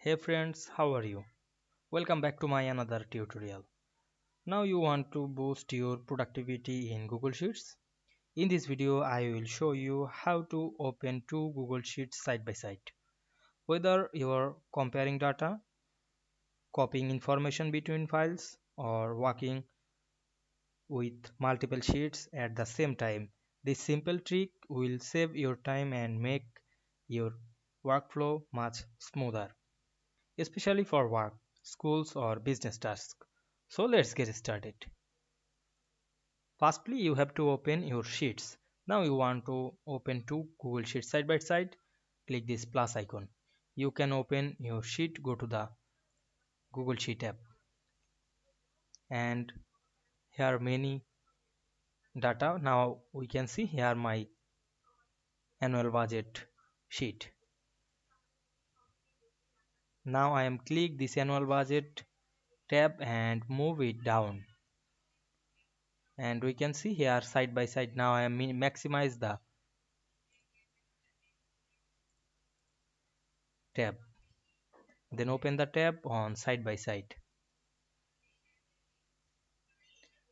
Hey friends, how are you? Welcome back to my another tutorial. Now you want to boost your productivity in Google Sheets? In this video I will show you how to open two Google Sheets side by side. Whether you are comparing data, copying information between files, or working with multiple sheets at the same time, this simple trick will save your time and make your workflow much smoother, especially for work, schools, or business tasks. So let's get started. Firstly, you have to open your sheets. Now you want to open two Google Sheets side by side. Click this plus icon. You can open your sheet, go to the Google Sheet app, and here many data. Now we can see here my annual budget sheet. Now I am click this annual budget tab and move it down, and we can see here side by side. Now I am maximize the tab, then open the tab on side by side.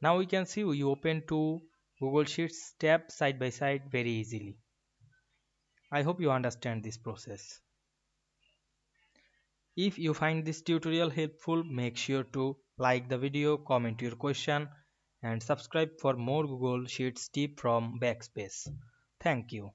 Now we can see we open two Google Sheets tab side by side very easily. I hope you understand this process. If you find this tutorial helpful, make sure to like the video, comment your question, and subscribe for more Google Sheets tip from Backspace. Thank you.